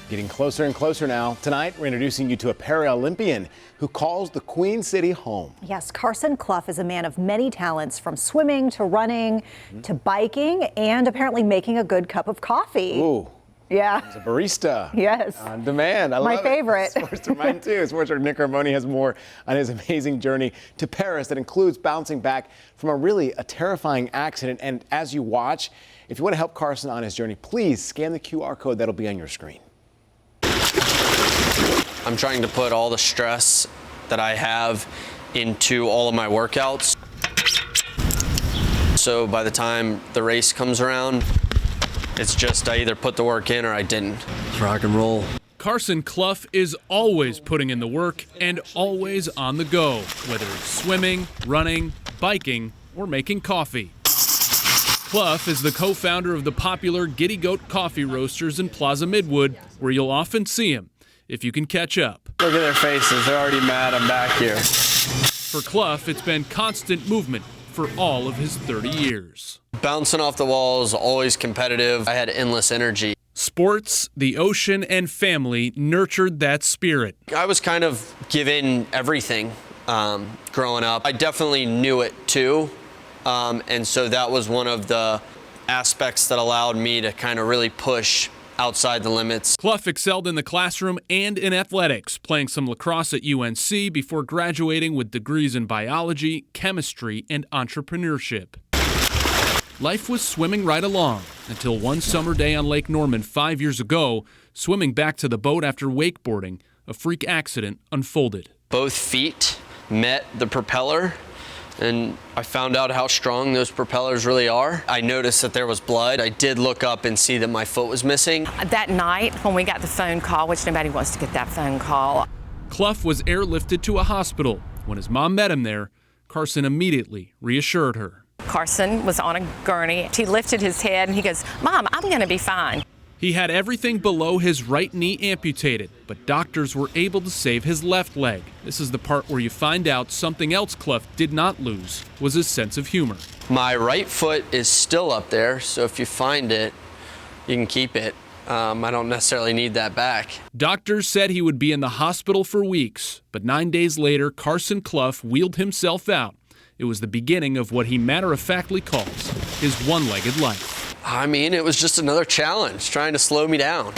Getting closer and closer now. Tonight, we're introducing you to a Paralympian who calls the Queen City home. Yes, Carson Clough is a man of many talents, from swimming to running to biking and apparently making a good cup of coffee. Ooh. Yeah. He's a barista. Yes. On demand. I love My favorite. Mine too. Sports director Nick Carboni has more on his amazing journey to Paris that includes bouncing back from a terrifying accident. And as you watch, if you want to help Carson on his journey, please scan the QR code that'll be on your screen. I'm trying to put all the stress that I have into all of my workouts. So by the time the race comes around, it's just I either put the work in or I didn't. Rock and roll. Carson Clough is always putting in the work and always on the go, whether it's swimming, running, biking, or making coffee. Clough is the co-founder of the popular Giddy Goat Coffee Roasters in Plaza Midwood, where you'll often see him, if you can catch up. Look at their faces. They're already mad I'm back here. For Clough, it's been constant movement for all of his 30 years. Bouncing off the walls, always competitive. I had endless energy. Sports, the ocean, and family nurtured that spirit. I was kind of given everything growing up. I definitely knew it too. And so that was one of the aspects that allowed me to kind of really push outside the limits. Clough excelled in the classroom and in athletics, playing some lacrosse at UNC before graduating with degrees in biology, chemistry, and entrepreneurship. Life was swimming right along until one summer day on Lake Norman 5 years ago, swimming back to the boat after wakeboarding, a freak accident unfolded. Both feet met the propeller, and I found out how strong those propellers really are. I noticed that there was blood. I did look up and see that my foot was missing. That night when we got the phone call, which nobody wants to get that phone call. Clough was airlifted to a hospital. When his mom met him there, Carson immediately reassured her. Carson was on a gurney. He lifted his head and he goes, "Mom, I'm gonna be fine." He had everything below his right knee amputated, but doctors were able to save his left leg. This is the part where you find out something else Clough did not lose, was his sense of humor. My right foot is still up there, so if you find it, you can keep it. I don't necessarily need that back. Doctors said he would be in the hospital for weeks, but 9 days later, Carson Clough wheeled himself out. It was the beginning of what he matter-of-factly calls his one-legged life. I mean, it was just another challenge, trying to slow me down.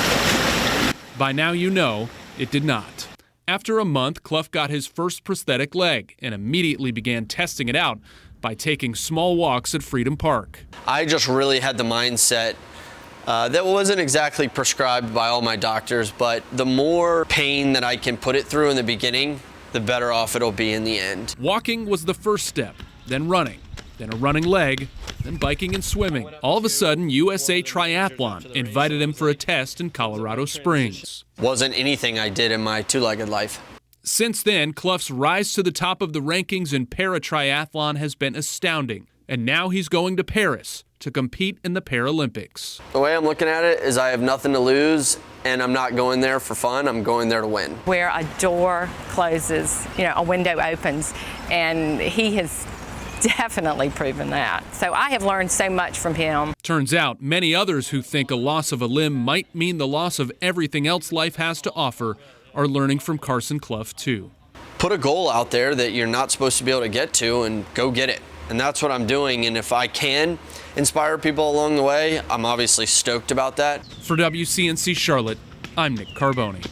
By now you know, it did not. After a month, Clough got his first prosthetic leg and immediately began testing it out by taking small walks at Freedom Park. I just really had the mindset that wasn't exactly prescribed by all my doctors, but the more pain that I can put it through in the beginning, the better off it'll be in the end. Walking was the first step, then running, then a running leg, then biking and swimming. All of a sudden, USA Triathlon invited him for a test in Colorado Springs. Wasn't anything I did in my two-legged life. Since then, Clough's rise to the top of the rankings in para-triathlon has been astounding. And now he's going to Paris to compete in the Paralympics. The way I'm looking at it is I have nothing to lose, and I'm not going there for fun, I'm going there to win. Where a door closes, a window opens, and he has definitely proven that. So I have learned so much from him. Turns out many others who think a loss of a limb might mean the loss of everything else life has to offer are learning from Carson Clough too. Put a goal out there that you're not supposed to be able to get to and go get it. And that's what I'm doing, and if I can inspire people along the way, I'm obviously stoked about that. For WCNC Charlotte, I'm Nick Carboni.